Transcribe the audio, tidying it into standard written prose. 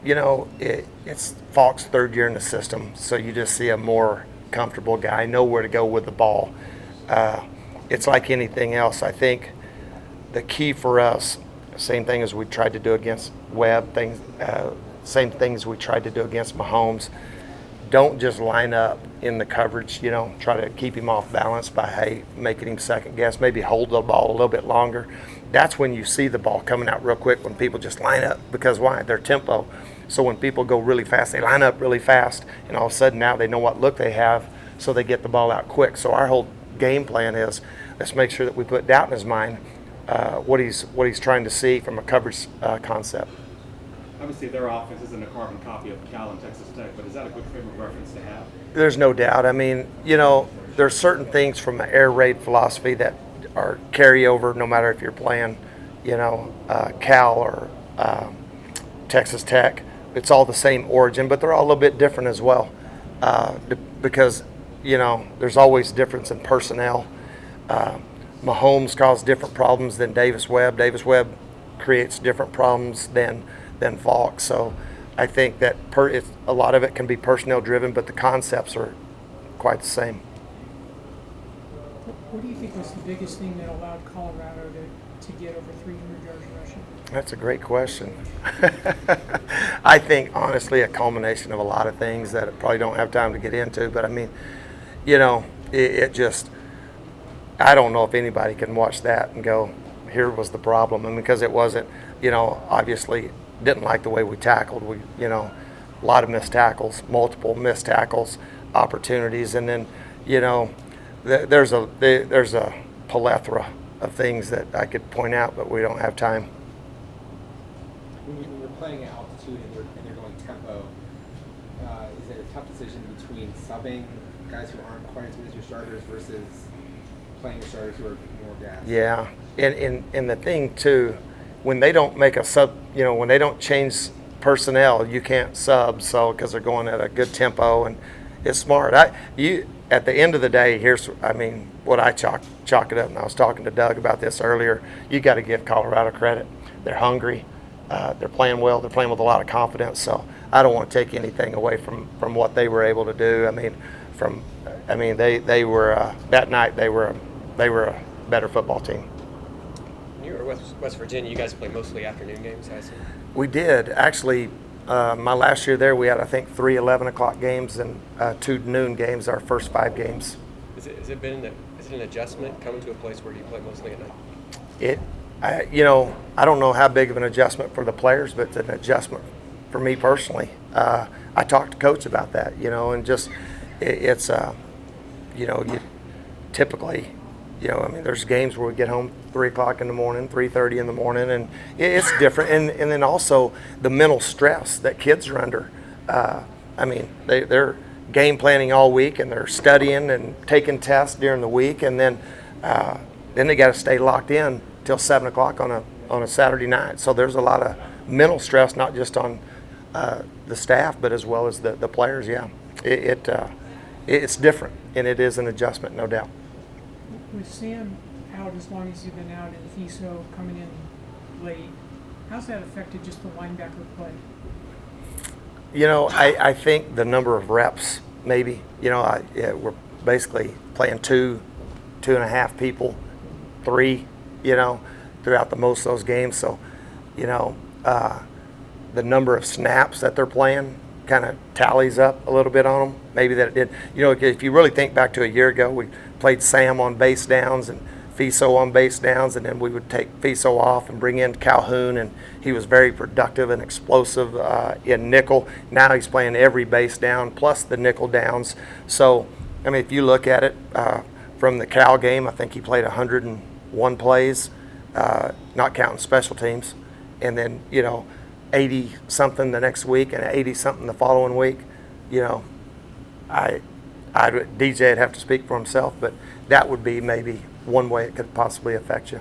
It's Falk's third year in the system, so you just see a more comfortable guy, know where to go with the ball. It's like anything else. I think the key for us, same thing as we tried to do against Webb, same things we tried to do against Mahomes. Don't just line up in the coverage, try to keep him off balance by, making him second guess, maybe hold the ball a little bit longer. That's when you see the ball coming out real quick, when people just line up, because why? Their tempo. So when people go really fast, they line up really fast, and all of a sudden now they know what look they have, so they get the ball out quick. So our whole game plan is, let's make sure that we put doubt in his mind, what he's trying to see from a coverage concept. Obviously, their offense isn't a carbon copy of Cal and Texas Tech, but is that a good frame of reference to have? There's no doubt. I mean, there's certain things from the air raid philosophy that are carryover no matter if you're playing, Cal or Texas Tech. It's all the same origin, but they're all a little bit different as well, because, there's always difference in personnel. Mahomes caused different problems than Davis Webb. Davis Webb creates different problems than Falk. So I think that a lot of it can be personnel driven, but the concepts are quite the same. What do you think was the biggest thing that allowed Colorado to get over 300 yards rushing? That's a great question. I think, honestly, a culmination of a lot of things that I probably don't have time to get into. But, I mean, it just – I don't know if anybody can watch that and go, here was the problem. And because it wasn't, obviously – didn't like the way we tackled. A lot of missed tackles, multiple missed tackles, opportunities, and then, there's a plethora of things that I could point out, but we don't have time. When you're playing at altitude and you're going tempo, is it a tough decision between subbing guys who aren't quite as good as your starters versus playing your starters who are more gassed? Yeah, and the thing too, when they don't make a sub, when they don't change personnel, you can't sub, so because they're going at a good tempo, and it's smart. At the end of the day, what I chalk it up, and I was talking to Doug about this earlier. You got to give Colorado credit. They're hungry. They're playing well. They're playing with a lot of confidence. So I don't want to take anything away from what they were able to do. They were that night. They were a better football team. You were West Virginia. You guys play mostly afternoon games, I assume? We did. Actually, my last year there, we had, I think, 3 11 o'clock games and 2 noon games, our first 5 games. Is it an adjustment coming to a place where you play mostly at night? I don't know how big of an adjustment for the players, but it's an adjustment for me personally. I talked to Coach about that, and just you typically, there's games where we get home 3 o'clock in the morning, 3:30 in the morning, and it's different. And then also the mental stress that kids are under. They're game planning all week, and they're studying and taking tests during the week, and then they got to stay locked in till 7 o'clock on a Saturday night. So there's a lot of mental stress, not just on the staff, but as well as the players. Yeah, it's different, and it is an adjustment, no doubt. With Sam out as long as he's been out and Fiso coming in late, how's that affected just the linebacker play? I think the number of reps, maybe. We're basically playing 2.5 people, 3, throughout most of those games. So, the number of snaps that they're playing kind of tallies up a little bit on them. Maybe that it did. If you really think back to a year ago, we played Sam on base downs and Fiso on base downs, and then we would take Fiso off and bring in Calhoun, and he was very productive and explosive in nickel. Now he's playing every base down plus the nickel downs. So, if you look at it from the Cal game, I think he played 101 plays, not counting special teams, and then 80-something the next week and 80-something the following week. DJ'd have to speak for himself, but that would be maybe one way it could possibly affect you.